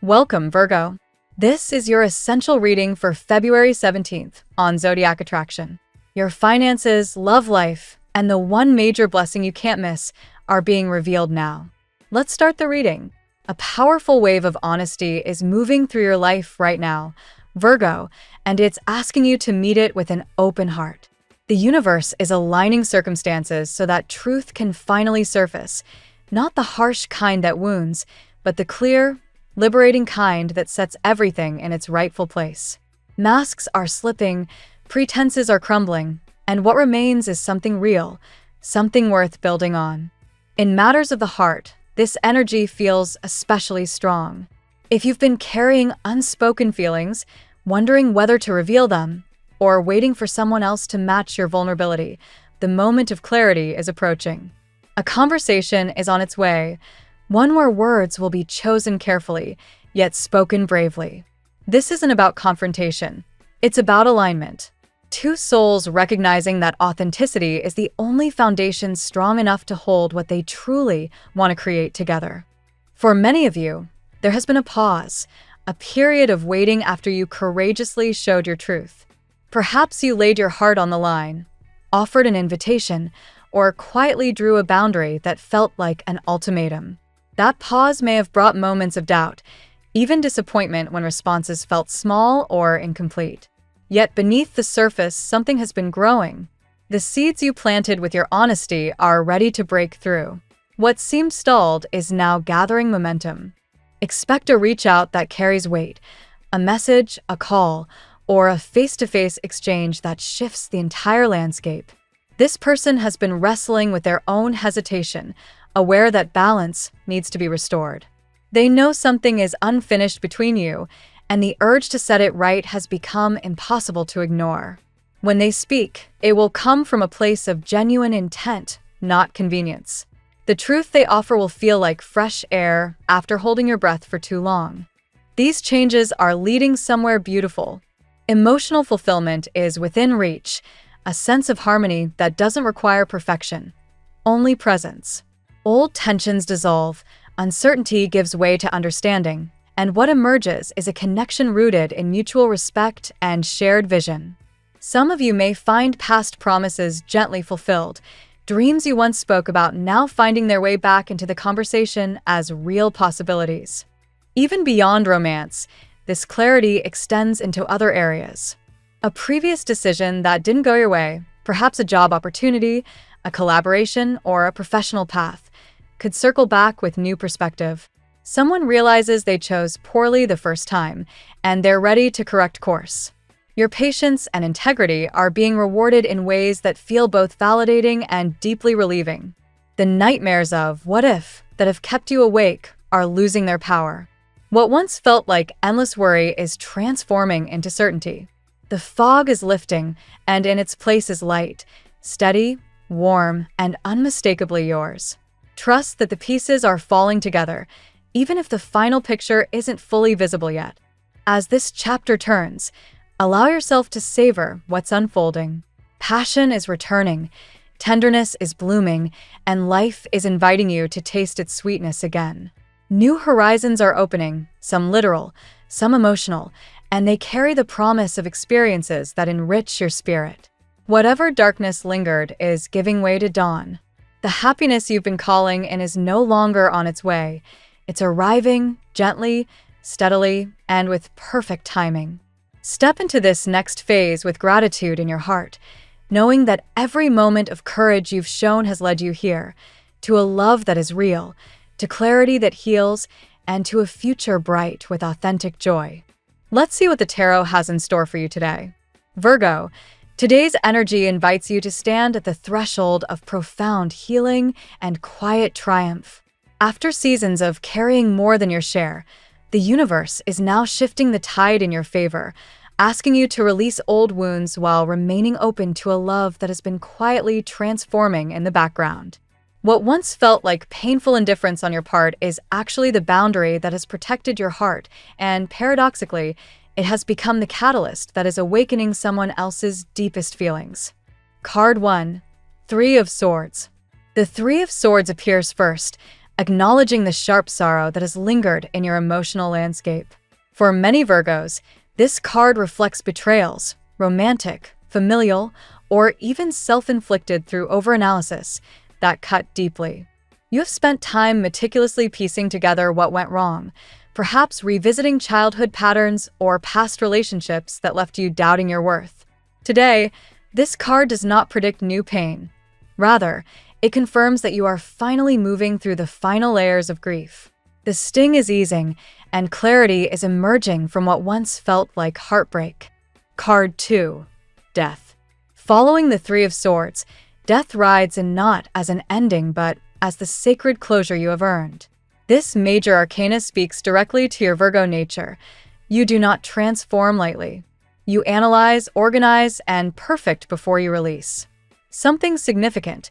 Welcome, Virgo. This is your essential reading for February 17th on Zodiac Attraction. Your finances, love life, and the one major blessing you can't miss are being revealed now. Let's start the reading. A powerful wave of honesty is moving through your life right now, Virgo, and it's asking you to meet it with an open heart. The universe is aligning circumstances so that truth can finally surface, not the harsh kind that wounds, but the clear, liberating kind that sets everything in its rightful place. Masks are slipping, pretenses are crumbling, and what remains is something real, something worth building on. In matters of the heart, this energy feels especially strong. If you've been carrying unspoken feelings, wondering whether to reveal them, or waiting for someone else to match your vulnerability, the moment of clarity is approaching. A conversation is on its way, one where words will be chosen carefully, yet spoken bravely. This isn't about confrontation. It's about alignment. Two souls recognizing that authenticity is the only foundation strong enough to hold what they truly want to create together. For many of you, there has been a pause, a period of waiting after you courageously showed your truth. Perhaps you laid your heart on the line, offered an invitation, or quietly drew a boundary that felt like an ultimatum. That pause may have brought moments of doubt, even disappointment when responses felt small or incomplete. Yet beneath the surface, something has been growing. The seeds you planted with your honesty are ready to break through. What seemed stalled is now gathering momentum. Expect a reach out that carries weight, a message, a call, or a face-to-face exchange that shifts the entire landscape. This person has been wrestling with their own hesitation, aware that balance needs to be restored. They know something is unfinished between you, and the urge to set it right has become impossible to ignore. When they speak, it will come from a place of genuine intent, not convenience. The truth they offer will feel like fresh air after holding your breath for too long. These changes are leading somewhere beautiful. Emotional fulfillment is within reach, a sense of harmony that doesn't require perfection, only presence. Old tensions dissolve, uncertainty gives way to understanding, and what emerges is a connection rooted in mutual respect and shared vision. Some of you may find past promises gently fulfilled, dreams you once spoke about now finding their way back into the conversation as real possibilities. Even beyond romance, this clarity extends into other areas. A previous decision that didn't go your way, perhaps a job opportunity, a collaboration, or a professional path, could circle back with new perspective. Someone realizes they chose poorly the first time, and they're ready to correct course. Your patience and integrity are being rewarded in ways that feel both validating and deeply relieving. The nightmares of what if that have kept you awake are losing their power. What once felt like endless worry is transforming into certainty. The fog is lifting, and in its place is light, steady, warm, and unmistakably yours. Trust that the pieces are falling together, even if the final picture isn't fully visible yet. As this chapter turns, allow yourself to savor what's unfolding. Passion is returning, tenderness is blooming, and life is inviting you to taste its sweetness again. New horizons are opening, some literal, some emotional, and they carry the promise of experiences that enrich your spirit. Whatever darkness lingered is giving way to dawn. The happiness you've been calling in is no longer on its way. It's arriving gently, steadily, and with perfect timing. Step into this next phase with gratitude in your heart, knowing that every moment of courage you've shown has led you here, to a love that is real, to clarity that heals, and to a future bright with authentic joy. Let's see what the tarot has in store for you today. Virgo, today's energy invites you to stand at the threshold of profound healing and quiet triumph. After seasons of carrying more than your share, the universe is now shifting the tide in your favor, asking you to release old wounds while remaining open to a love that has been quietly transforming in the background. What once felt like painful indifference on your part is actually the boundary that has protected your heart, and paradoxically, it has become the catalyst that is awakening someone else's deepest feelings. Card 1. Three of Swords. The Three of Swords appears first, acknowledging the sharp sorrow that has lingered in your emotional landscape. For many Virgos, this card reflects betrayals, romantic, familial, or even self-inflicted through overanalysis that cut deeply. You have spent time meticulously piecing together what went wrong, perhaps revisiting childhood patterns or past relationships that left you doubting your worth. Today, this card does not predict new pain. Rather, it confirms that you are finally moving through the final layers of grief. The sting is easing, and clarity is emerging from what once felt like heartbreak. Card 2. Death. Following the Three of Swords, death rides in not as an ending but as the sacred closure you have earned. This major arcana speaks directly to your Virgo nature. You do not transform lightly. You analyze, organize, and perfect before you release. Something significant,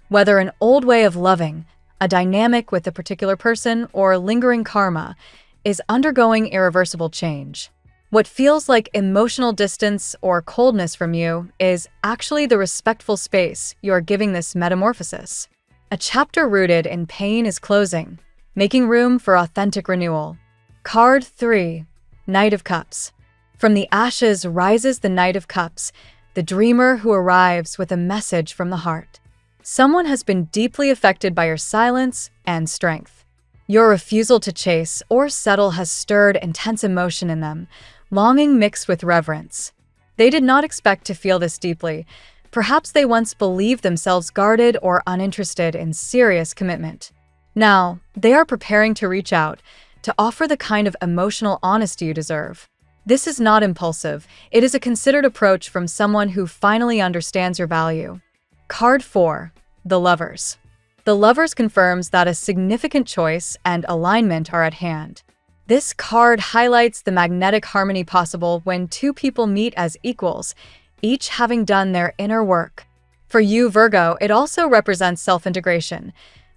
whether an old way of loving, a dynamic with a particular person, or lingering karma, is undergoing irreversible change. What feels like emotional distance or coldness from you is actually the respectful space you are giving this metamorphosis. A chapter rooted in pain is closing, making room for authentic renewal. Card 3. Knight of Cups. From the ashes rises the Knight of Cups, the dreamer who arrives with a message from the heart. Someone has been deeply affected by your silence and strength. Your refusal to chase or settle has stirred intense emotion in them, longing mixed with reverence. They did not expect to feel this deeply. Perhaps they once believed themselves guarded or uninterested in serious commitment. Now, they are preparing to reach out, to offer the kind of emotional honesty you deserve. This is not impulsive. It is a considered approach from someone who finally understands your value. Card 4. The Lovers. The Lovers confirms that a significant choice and alignment are at hand. This card highlights the magnetic harmony possible when two people meet as equals, each having done their inner work. For you, Virgo, it also represents self-integration.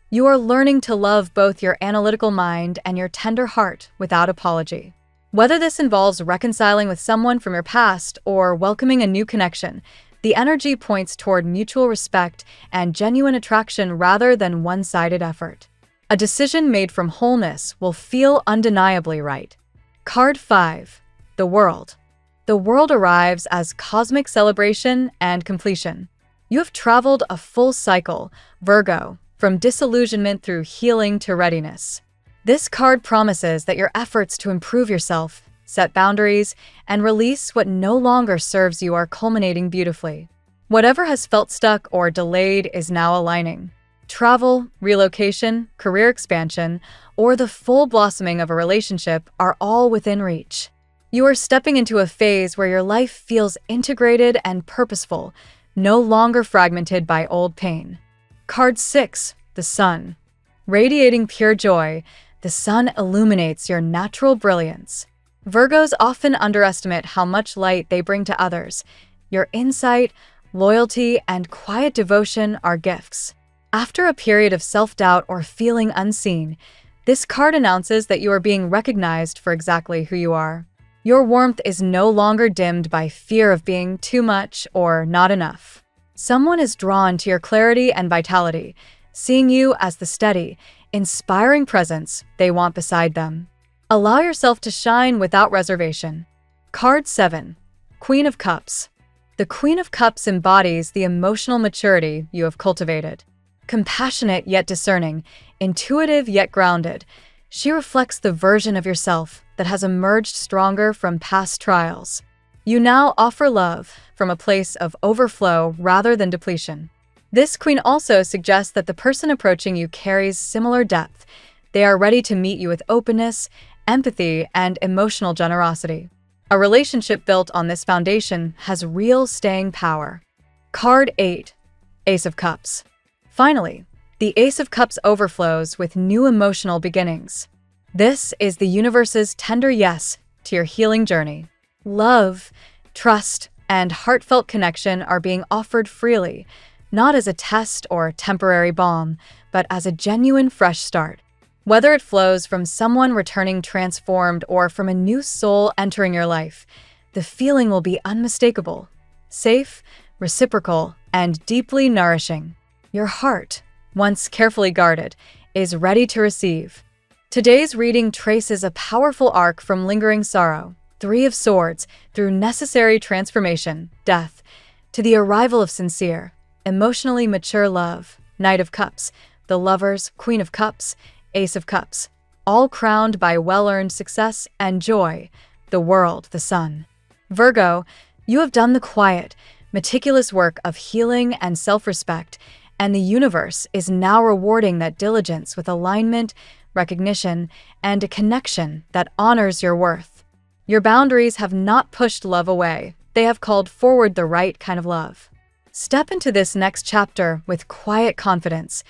You are learning to love both your analytical mind and your tender heart without apology. Whether this involves reconciling with someone from your past or welcoming a new connection, the energy points toward mutual respect and genuine attraction rather than one-sided effort. A decision made from wholeness will feel undeniably right. Card 5. The World. The World arrives as cosmic celebration and completion. You have traveled a full cycle, Virgo, from disillusionment through healing to readiness. This card promises that your efforts to improve yourself, set boundaries, and release what no longer serves you are culminating beautifully. Whatever has felt stuck or delayed is now aligning. Travel, relocation, career expansion, or the full blossoming of a relationship are all within reach. You are stepping into a phase where your life feels integrated and purposeful, no longer fragmented by old pain. Card 6. The Sun. Radiating pure joy, the sun illuminates your natural brilliance. Virgos often underestimate how much light they bring to others. Your insight, loyalty, and quiet devotion are gifts. After a period of self-doubt or feeling unseen, this card announces that you are being recognized for exactly who you are. Your warmth is no longer dimmed by fear of being too much or not enough. Someone is drawn to your clarity and vitality, seeing you as the steady, inspiring presence they want beside them. Allow yourself to shine without reservation. Card 7. Queen of Cups. The Queen of Cups embodies the emotional maturity you have cultivated. Compassionate yet discerning, intuitive yet grounded, she reflects the version of yourself that has emerged stronger from past trials. You now offer love from a place of overflow rather than depletion. This queen also suggests that the person approaching you carries similar depth. They are ready to meet you with openness, empathy, and emotional generosity. A relationship built on this foundation has real staying power. Card 8. Ace of Cups. Finally, the Ace of Cups overflows with new emotional beginnings. This is the universe's tender yes to your healing journey. Love, trust, and heartfelt connection are being offered freely, not as a test or temporary balm, but as a genuine fresh start. Whether it flows from someone returning transformed or from a new soul entering your life, the feeling will be unmistakable, safe, reciprocal, and deeply nourishing. Your heart, once carefully guarded, is ready to receive. Today's reading traces a powerful arc from lingering sorrow, Three of Swords, through necessary transformation, death, to the arrival of sincere, emotionally mature love, Knight of Cups, the Lovers, Queen of Cups, Ace of Cups, all crowned by well-earned success and joy, the world, the sun. Virgo, you have done the quiet, meticulous work of healing and self-respect, and the universe is now rewarding that diligence with alignment, recognition, and a connection that honors your worth. Your boundaries have not pushed love away. They have called forward the right kind of love. Step into this next chapter with quiet confidence.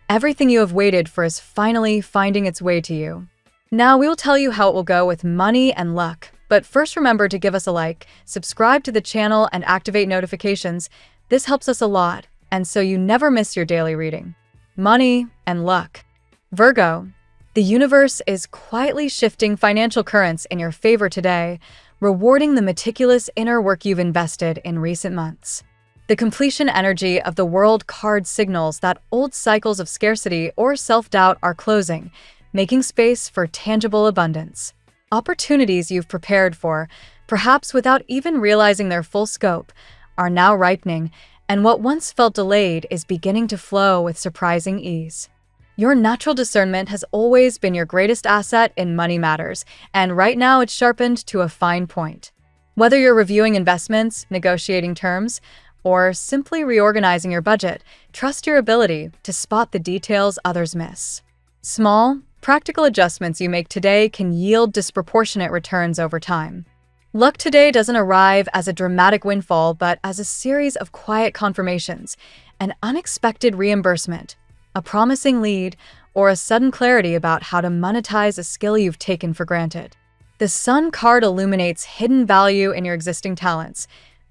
Everything you have waited for is finally finding its way to you. Now we will tell you how it will go with money and luck. But first, remember to give us a like, subscribe to the channel, and activate notifications. This helps us a lot, and so you never miss your daily reading. Money and luck. Virgo, the universe is quietly shifting financial currents in your favor today, rewarding the meticulous inner work you've invested in recent months. The completion energy of the World card signals that old cycles of scarcity or self-doubt are closing, making space for tangible abundance. Opportunities you've prepared for, perhaps without even realizing their full scope, are now ripening, and what once felt delayed is beginning to flow with surprising ease. Your natural discernment has always been your greatest asset in money matters, and right now it's sharpened to a fine point. Whether you're reviewing investments, negotiating terms, or simply reorganizing your budget, trust your ability to spot the details others miss. Small, practical adjustments you make today can yield disproportionate returns over time. Luck today doesn't arrive as a dramatic windfall, but as a series of quiet confirmations, an unexpected reimbursement, a promising lead, or a sudden clarity about how to monetize a skill you've taken for granted. The Sun card illuminates hidden value in your existing talents,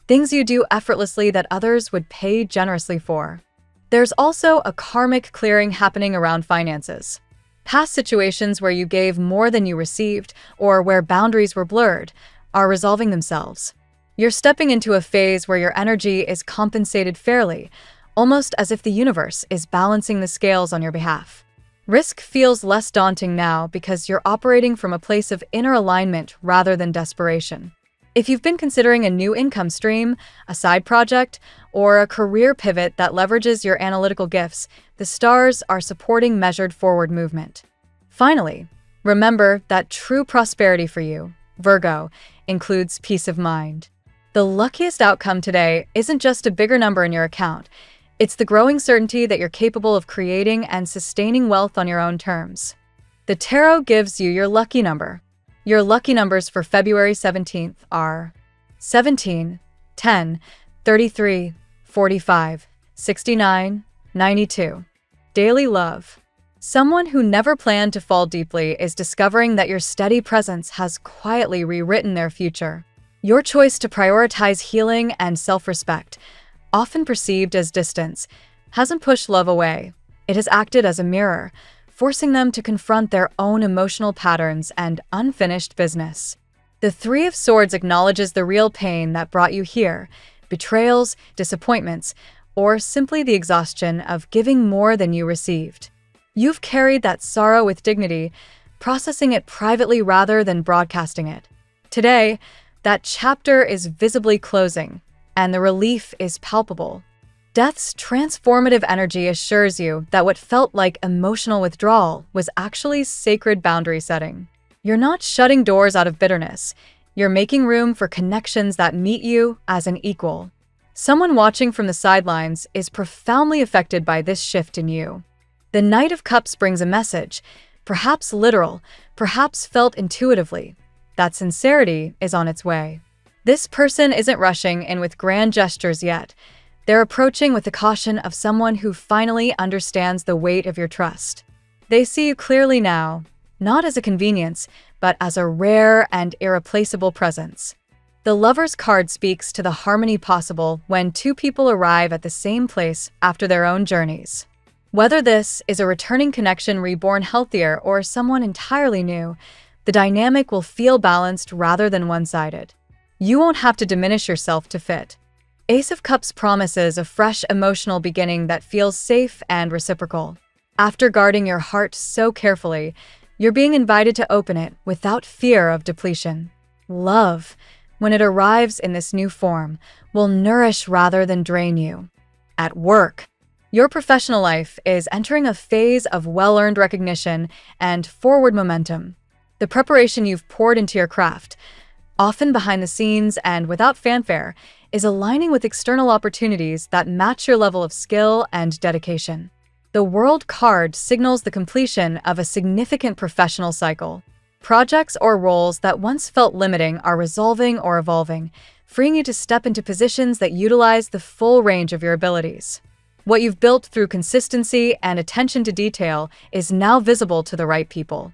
things you do effortlessly that others would pay generously for. There's also a karmic clearing happening around finances. Past situations where you gave more than you received, or where boundaries were blurred, are resolving themselves. You're stepping into a phase where your energy is compensated fairly, almost as if the universe is balancing the scales on your behalf. Risk feels less daunting now because you're operating from a place of inner alignment rather than desperation. If you've been considering a new income stream, a side project, or a career pivot that leverages your analytical gifts, the stars are supporting measured forward movement. Finally, remember that true prosperity for you, Virgo, includes peace of mind. The luckiest outcome today isn't just a bigger number in your account. It's the growing certainty that you're capable of creating and sustaining wealth on your own terms. The tarot gives you your lucky number. Your lucky numbers for February 17th are 17, 10, 33, 45, 69, 92. Daily love. Someone who never planned to fall deeply is discovering that your steady presence has quietly rewritten their future. Your choice to prioritize healing and self-respect, often perceived as distance, hasn't pushed love away. It has acted as a mirror, forcing them to confront their own emotional patterns and unfinished business. The Three of Swords acknowledges the real pain that brought you here, betrayals, disappointments, or simply the exhaustion of giving more than you received. You've carried that sorrow with dignity, processing it privately rather than broadcasting it. Today, that chapter is visibly closing, and the relief is palpable. Death's transformative energy assures you that what felt like emotional withdrawal was actually sacred boundary setting. You're not shutting doors out of bitterness. You're making room for connections that meet you as an equal. Someone watching from the sidelines is profoundly affected by this shift in you. The Knight of Cups brings a message, perhaps literal, perhaps felt intuitively, that sincerity is on its way. This person isn't rushing in with grand gestures yet. They're approaching with the caution of someone who finally understands the weight of your trust. They see you clearly now, not as a convenience, but as a rare and irreplaceable presence. The Lover's card speaks to the harmony possible when two people arrive at the same place after their own journeys. Whether this is a returning connection reborn healthier or someone entirely new, the dynamic will feel balanced rather than one-sided. You won't have to diminish yourself to fit. Ace of Cups promises a fresh emotional beginning that feels safe and reciprocal. After guarding your heart so carefully, you're being invited to open it without fear of depletion. Love, when it arrives in this new form, will nourish rather than drain you. At work, your professional life is entering a phase of well-earned recognition and forward momentum. The preparation you've poured into your craft, often behind the scenes and without fanfare, is aligning with external opportunities that match your level of skill and dedication. The World card signals the completion of a significant professional cycle. Projects or roles that once felt limiting are resolving or evolving, freeing you to step into positions that utilize the full range of your abilities. What you've built through consistency and attention to detail is now visible to the right people.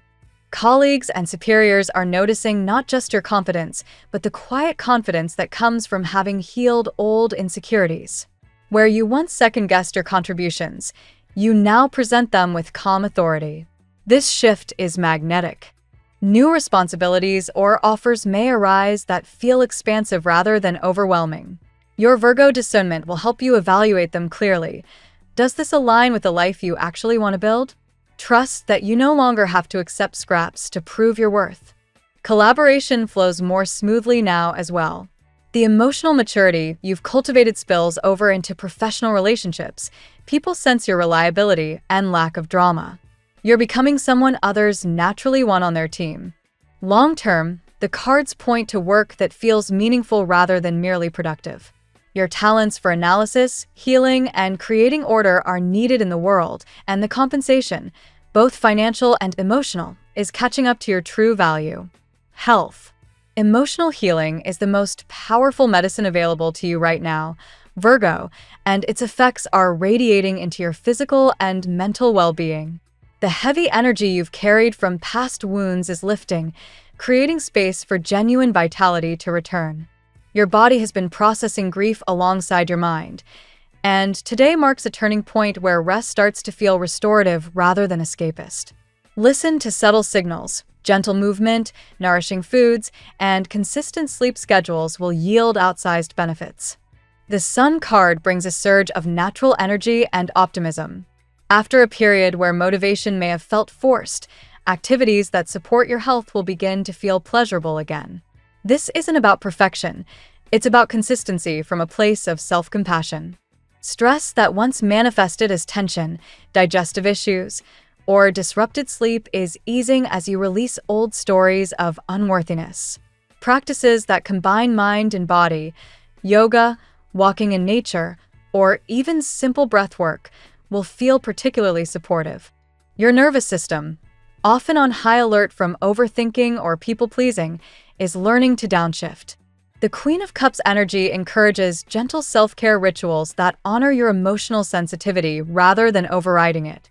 Colleagues and superiors are noticing not just your competence, but the quiet confidence that comes from having healed old insecurities. Where you once second-guessed your contributions, you now present them with calm authority. This shift is magnetic. New responsibilities or offers may arise that feel expansive rather than overwhelming. Your Virgo discernment will help you evaluate them clearly. Does this align with the life you actually want to build? Trust that you no longer have to accept scraps to prove your worth. Collaboration flows more smoothly now as well. The emotional maturity you've cultivated spills over into professional relationships. People sense your reliability and lack of drama. You're becoming someone others naturally want on their team. Long-term, the cards point to work that feels meaningful rather than merely productive. Your talents for analysis, healing, and creating order are needed in the world, and the compensation, both financial and emotional, is catching up to your true value. Health. Emotional healing is the most powerful medicine available to you right now, Virgo, and its effects are radiating into your physical and mental well-being. The heavy energy you've carried from past wounds is lifting, creating space for genuine vitality to return. Your body has been processing grief alongside your mind, and today marks a turning point where rest starts to feel restorative rather than escapist. Listen to subtle signals. Gentle movement, nourishing foods, and consistent sleep schedules will yield outsized benefits. The Sun card brings a surge of natural energy and optimism. After a period where motivation may have felt forced, activities that support your health will begin to feel pleasurable again. This isn't about perfection, it's about consistency from a place of self-compassion. Stress that once manifested as tension, digestive issues, or disrupted sleep is easing as you release old stories of unworthiness. Practices that combine mind and body, yoga, walking in nature, or even simple breath work will feel particularly supportive. Your nervous system, often on high alert from overthinking or people-pleasing, is learning to downshift. The Queen of Cups energy encourages gentle self-care rituals that honor your emotional sensitivity rather than overriding it.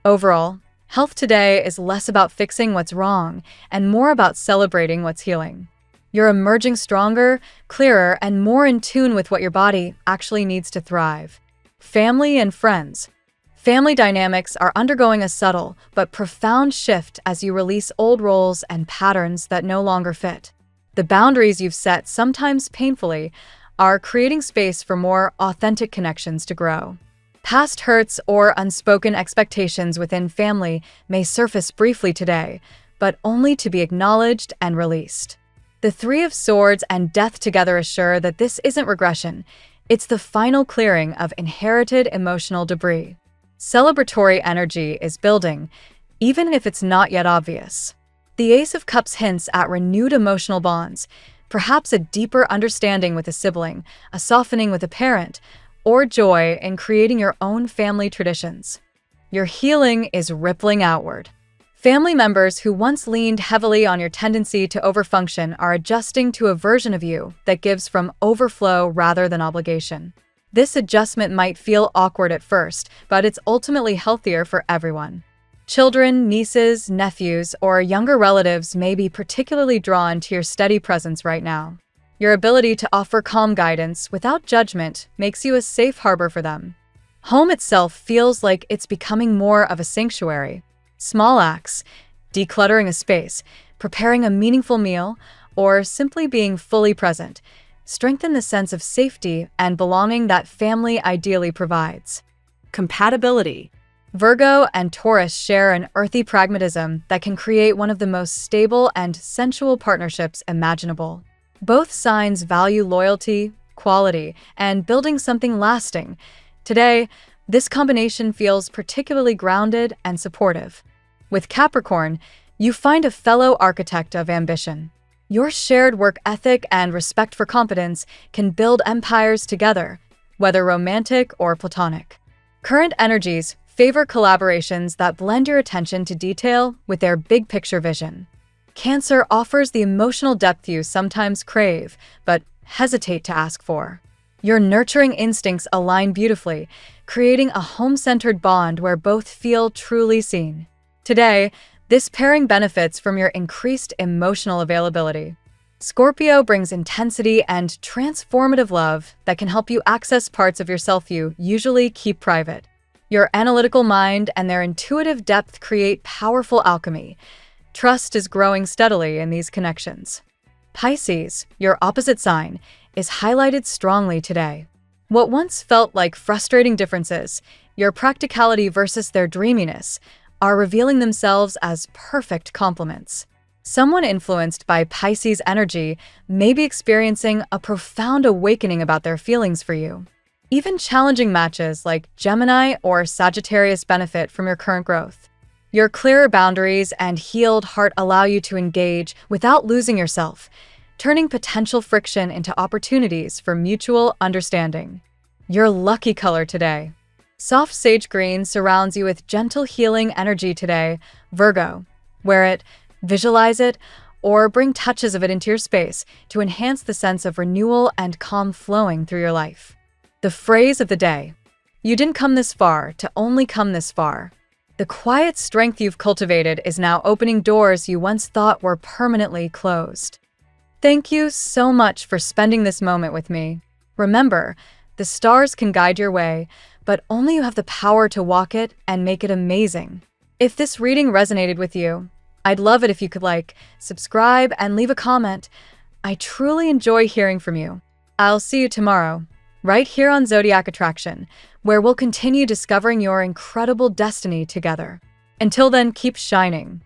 Overall, health today is less about fixing what's wrong and more about celebrating what's healing. You're emerging stronger, clearer, and more in tune with what your body actually needs to thrive. Family and friends. Family dynamics are undergoing a subtle but profound shift as you release old roles and patterns that no longer fit. The boundaries you've set, sometimes painfully, are creating space for more authentic connections to grow. Past hurts or unspoken expectations within family may surface briefly today, but only to be acknowledged and released. The Three of Swords and Death together assure that this isn't regression, it's the final clearing of inherited emotional debris. Celebratory energy is building, even if it's not yet obvious. The Ace of Cups hints at renewed emotional bonds, perhaps a deeper understanding with a sibling, a softening with a parent, or joy in creating your own family traditions. Your healing is rippling outward. Family members who once leaned heavily on your tendency to overfunction are adjusting to a version of you that gives from overflow rather than obligation. This adjustment might feel awkward at first, but it's ultimately healthier for everyone. Children, nieces, nephews, or younger relatives may be particularly drawn to your steady presence right now. Your ability to offer calm guidance without judgment makes you a safe harbor for them. Home itself feels like it's becoming more of a sanctuary. Small acts, decluttering a space, preparing a meaningful meal, or simply being fully present, strengthen the sense of safety and belonging that family ideally provides. Compatibility. Virgo and Taurus share an earthy pragmatism that can create one of the most stable and sensual partnerships imaginable. Both signs value loyalty, quality, and building something lasting. Today, this combination feels particularly grounded and supportive. With Capricorn, you find a fellow architect of ambition. Your shared work ethic and respect for competence can build empires together, whether romantic or platonic. Current energies favor collaborations that blend your attention to detail with their big picture vision. Cancer offers the emotional depth you sometimes crave, but hesitate to ask for. Your nurturing instincts align beautifully, creating a home-centered bond where both feel truly seen. Today, this pairing benefits from your increased emotional availability. Scorpio brings intensity and transformative love that can help you access parts of yourself you usually keep private. Your analytical mind and their intuitive depth create powerful alchemy. Trust is growing steadily in these connections. Pisces, your opposite sign, is highlighted strongly today. What once felt like frustrating differences, your practicality versus their dreaminess, are revealing themselves as perfect complements. Someone influenced by Pisces energy may be experiencing a profound awakening about their feelings for you. Even challenging matches like Gemini or Sagittarius benefit from your current growth. Your clearer boundaries and healed heart allow you to engage without losing yourself, turning potential friction into opportunities for mutual understanding. Your lucky color today. Soft sage green surrounds you with gentle healing energy today, Virgo. Wear it, visualize it, or bring touches of it into your space to enhance the sense of renewal and calm flowing through your life. The phrase of the day: you didn't come this far to only come this far. The quiet strength you've cultivated is now opening doors you once thought were permanently closed. Thank you so much for spending this moment with me. Remember, the stars can guide your way, but only you have the power to walk it and make it amazing. If this reading resonated with you, I'd love it if you could subscribe, and leave a comment. I truly enjoy hearing from you. I'll see you tomorrow, right here on Zodiac Attraction, where we'll continue discovering your incredible destiny together. Until then, keep shining.